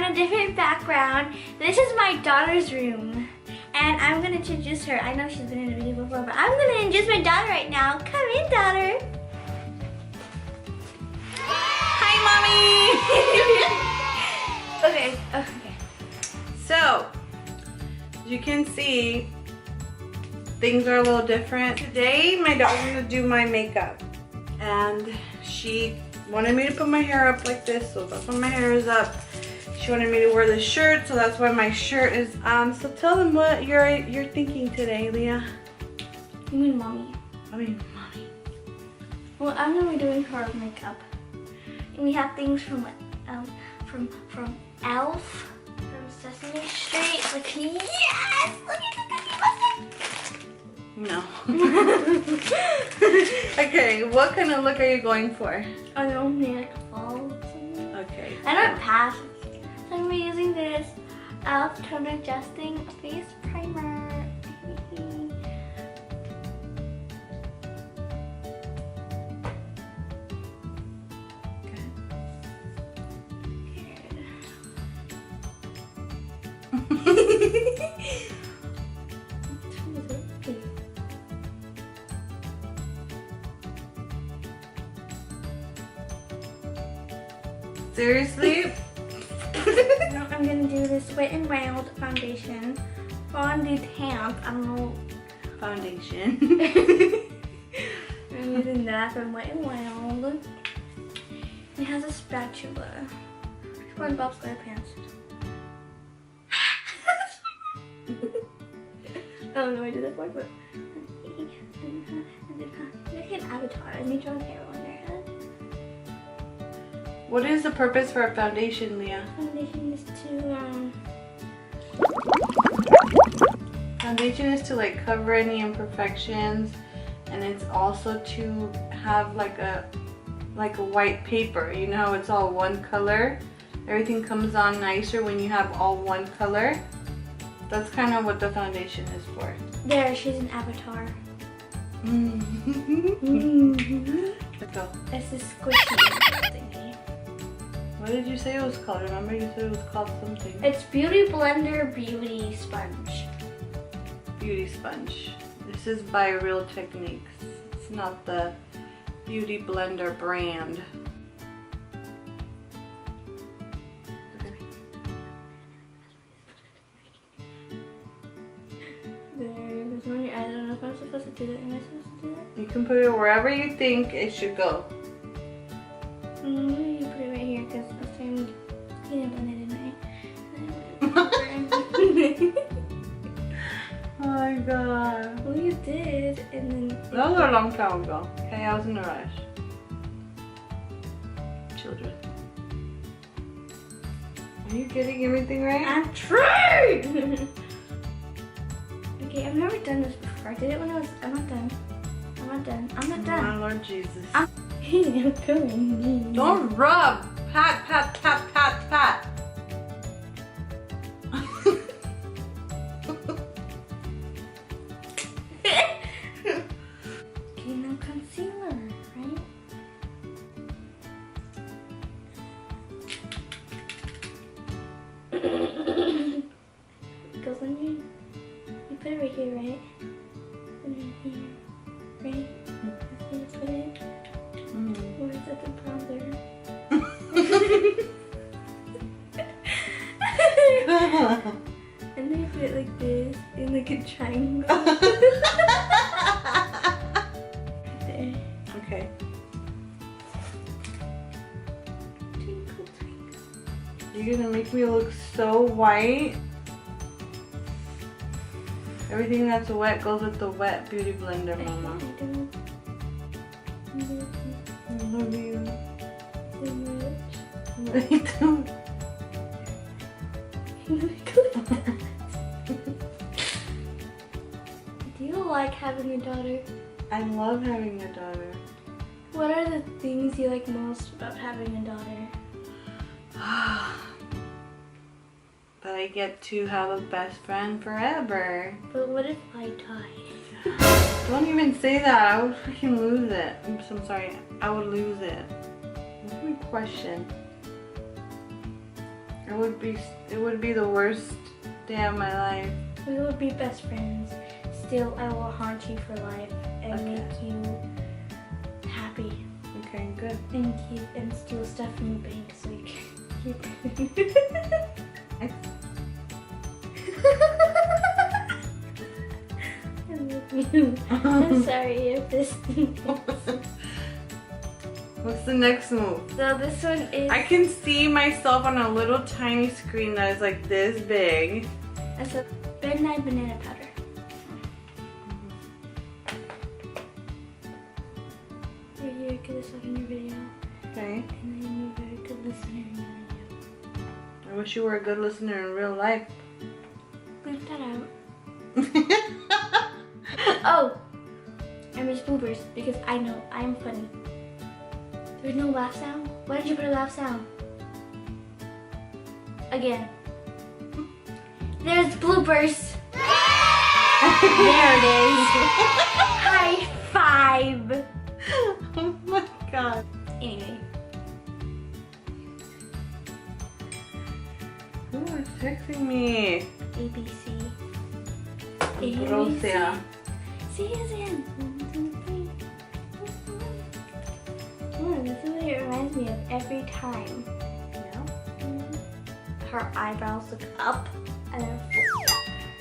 a different background. This is my daughter's room. And I'm gonna introduce her. I know she's been in a video before, but I'm gonna introduce my daughter right now. Come in, daughter. Hi, Mommy! Okay. So, as you can see, things are a little different. Today, my daughter's gonna do my makeup. And she wanted me to put my hair up like this, so that's why my hair is up. She wanted me to wear the shirt, so that's why my shirt is on. So tell them what you're thinking today, Leah. You mean mommy? I mean, Mommy. Well, I'm gonna be doing her makeup. And we have things from Elf, from Sesame Street. Like, yes! Look at the cookie mustache! No. Okay, what kind of look are you going for? I don't think like fall or something. Okay. I don't pass. So I'm gonna be using this Elf Tone Adjusting Face Primer. Seriously? Now I'm gonna do this Wet n Wild foundation. Fondant, I don't know. Foundation. I'm using that from Wet n Wild. It has a spatula. SpongeBob SquarePants. I don't know why I did that for, but look at Avatar and they draw an arrow on their head. What is the purpose for a foundation, Leah? Foundation is to like cover any imperfections, and it's also to have like a white paper. You know how it's all one color? Everything comes on nicer when you have all one color. That's kind of what the foundation is for. There, she's an avatar. Let's go. It's this squishy thingy. What did you say it was called? Remember you said it was called something. It's Beauty Blender Beauty Sponge. Beauty sponge. This is by Real Techniques. It's not the Beauty Blender brand. There's one here. I don't know if I'm supposed to do that. Am I supposed to do that? You can put it wherever you think it should go. You put it right here because last time you didn't blend it in, right? Oh my god. Well, you did, and then... That was a long time ago. Okay, I was in a rush. Children. Are you getting everything right? I'm trying! Okay, I've never done this before. I did it when I'm not done. I'm not done. I'm not done. My Lord Jesus. I'm coming. Don't rub! Pat, pat, pat, pat, pat. Okay, now concealer, right? Because when you put it right here, right? And then here, right? That's where you put it. Or is that the brother? And then you put it like this, in like a triangle. There. Okay. Twinkle, twinkle. You're gonna make me look so white. Everything that's wet goes with the wet beauty blender, Mama. I love you. So much. I don't. Do you like having a daughter? I love having a daughter. What are the things you like most about having a daughter? That I get to have a best friend forever. But what if I die? Don't even say that. I would freaking lose it. I'm sorry. I would lose it. What's my question? It would be the worst day of my life. We would be best friends. Still, I will haunt you for life and Okay. make you happy Okay, good. and steal stuff from the bank so you can keep. I love you. I'm sorry if this. What's the next move? So this one is. I can see myself on a little tiny screen that is like this big. That's a midnight banana powder. You're a good listener in your video, Okay. and then you're a very good listener in your video. I wish you were a good listener in real life. Bleep that out. Oh, I missed bloopers because I know I am funny. There's no laugh sound. Why did you put a laugh sound? Again. There's bloopers. There it is. High five. Oh my god. Anyway. Who is texting me? ABC. Rosia. See you again. This is what it reminds me of every time. Yeah. Her eyebrows look up and then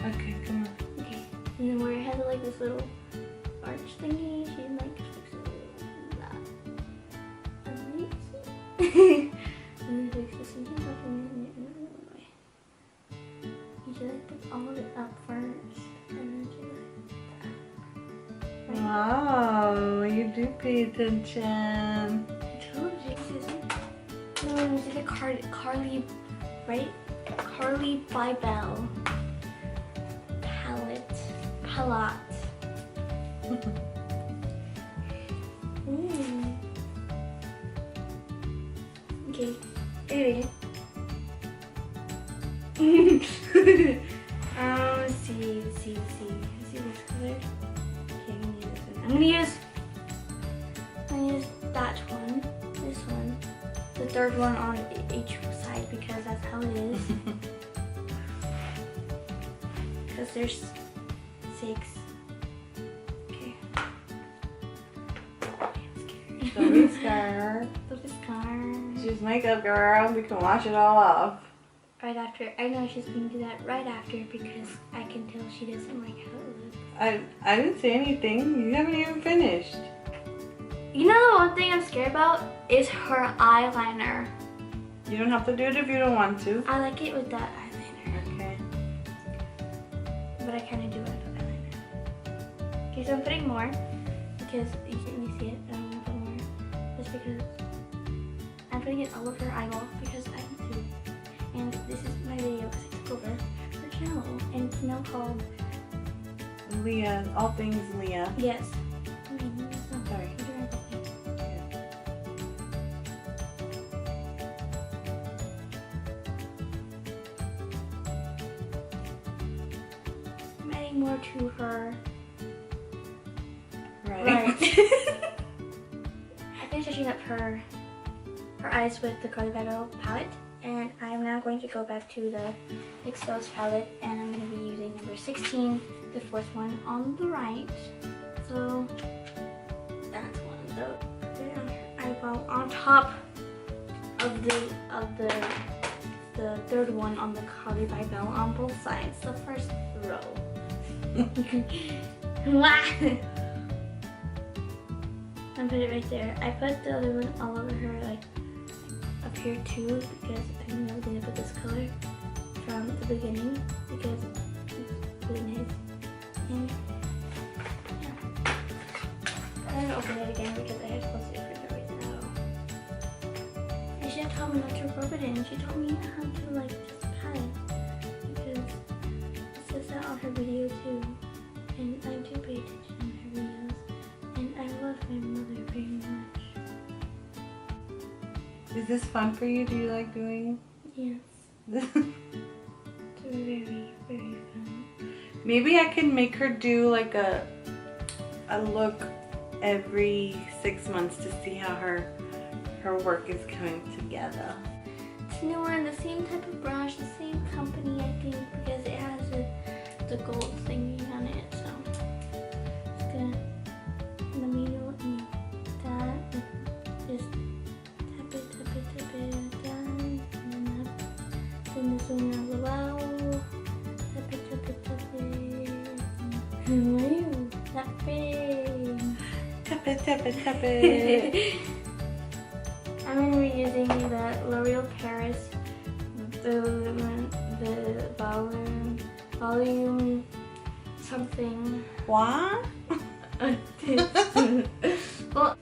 Okay, come on. okay. And then where it has like this little arch thingy, she like fixes that. And then fixes something up and then she like puts all of it up first. And then she like Wow, you do pay attention. I told you, Susan. No, this is a Carly, right? Carly Bybel palette. Okay, anyway. Let's see this color. Okay, I'm gonna use this one. I'm gonna use that one, this one, the third one on each side because that's how it is. Because there's 6. Okay. Don't be scared. Don't be scared. She's makeup girl. We can wash it all off. Right after, I know she's going to do that right after because I can tell she doesn't like how it looks. I didn't say anything. You haven't even finished. You know the one thing I'm scared about is her eyeliner. You don't have to do it if you don't want to. I like it with that eyeliner, Okay. but I kind of do like that eyeliner. Okay, so I'm putting more because you can't really see it. I'm gonna put more just because I'm putting it all over her eyeball because I need to. And this is my video because I took over her channel, and it's now called Leah, all things Leah. Yes. Okay, no, that's not Sorry. You're doing okay. I'm adding more to her. Right. I finished touching up her eyes with the Carly Bybel palette, and I'm now going to go back to the Exposed palette, and I'm going to be using number 16, the fourth one on the right. So that's one. So put it on her eyeball on top of the third one on the Carly Bybel on both sides, the first row. I put it right there. I put the other one all over her, like up here too, because I knew I was gonna put this color from the beginning because it's really nice. And yeah, I didn't open it again because I had closed it for no reason at all. And she had told me not to rub it in. She told me how to like just pat it because it says that on her video too, and I do pay attention on her videos. And I love my mother very much. Is this fun for you? Do you like doing Yes, this? it's very, very fun. Maybe I can make her do like a look every 6 months to see how her work is coming together. this new one, the same type of brush, the same company, I think, because it has the gold thingy on it. So it's gonna in the middle and that, just tap it down, and then up. Then this one as well. Tap it. Tap it. I'm gonna be using the L'Oreal Paris, the volume something. What? Well,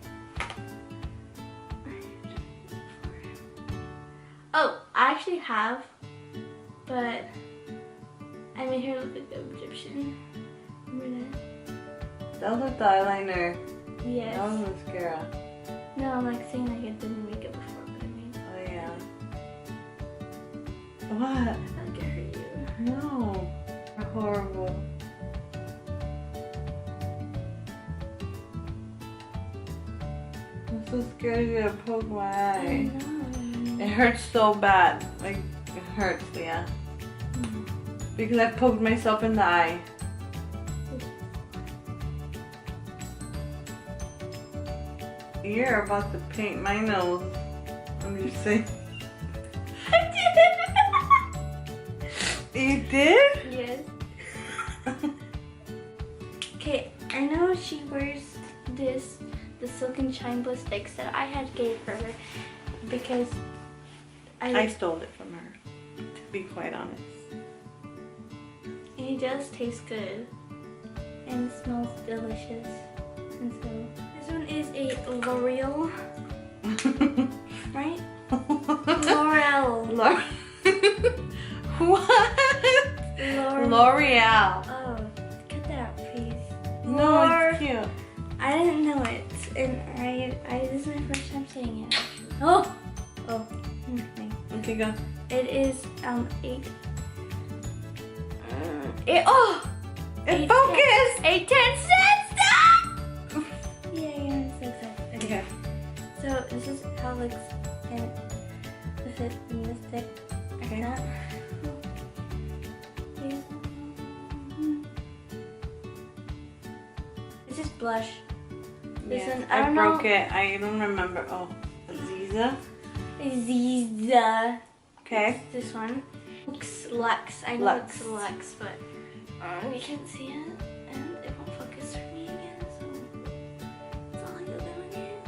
oh, I actually have, but I made her look like an Egyptian. Remember that? That was the eyeliner. Yes. That was mascara. No, I'm like saying like I didn't make it before, but I mean, Oh yeah. What? like I hurt you. No. Horrible. I'm so scared you're gonna poke my I eye. know. It hurts so bad. Like, it hurts, yeah. Because I poked myself in the eye. You're about to paint my nose. I'm just saying. I did. You did? Yes. Okay, I know she wears the Silk and Shine Bliss sticks that I had gave her because I stole it from her, to be quite honest. it does taste good and smells delicious. And so this one is a L'Oreal, right? L'Oreal. What? L'Oreal. Oh, cut that out, please. No, it's cute. I didn't know it, and this is my first time saying it. Oh. Okay, go. It is 8. It focused. 8, 10 cents. Yeah, I'm so excited. Okay. So this is how it looks, and with it in the stick. Okay. Like that. This is blush. This Yeah, one, I broke it. I don't remember. Oh, Aziza. Ziza. Okay. This one. Lux. I know Lux. it's Lux, but you can't see it, and it won't focus for me again. So that's all I'm doing it.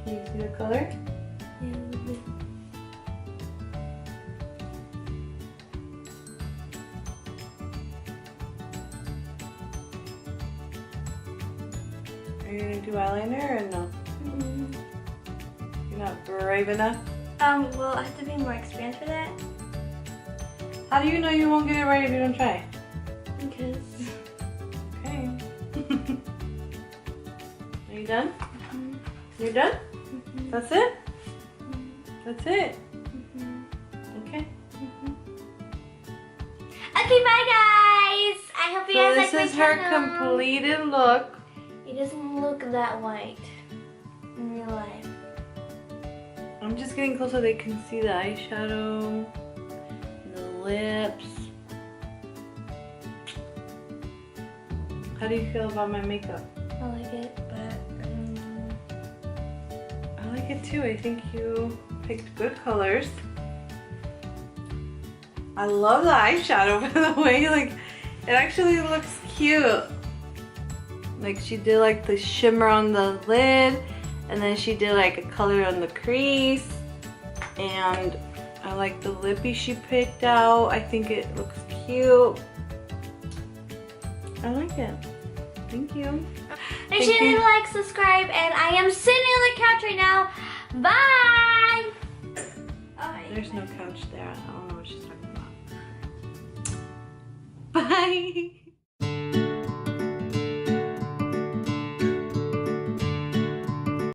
Can you see the color? Are you gonna do eyeliner or no? You're not brave enough? Well, I have to be more experienced for that How do you know you won't get it right if you don't try? because Okay. Are you done? You're done? That's it? That's it? Okay. Okay, bye guys. I hope you So guys this like my is her channel. completed look. It doesn't look that white in real life. I'm just getting close so they can see the eyeshadow, the lips. How do you feel about my makeup? I like it, but I like it too. I think you picked good colors. I love the eyeshadow, by the way. Like, it actually looks cute. Like, she did like the shimmer on the lid, and then she did like a color on the crease. And I like the lippy she picked out. I think it looks cute. I like it. Thank you. make sure to like, subscribe, and I am sitting on the couch right now. Bye! There's no couch there. I don't know what she's talking about. Bye!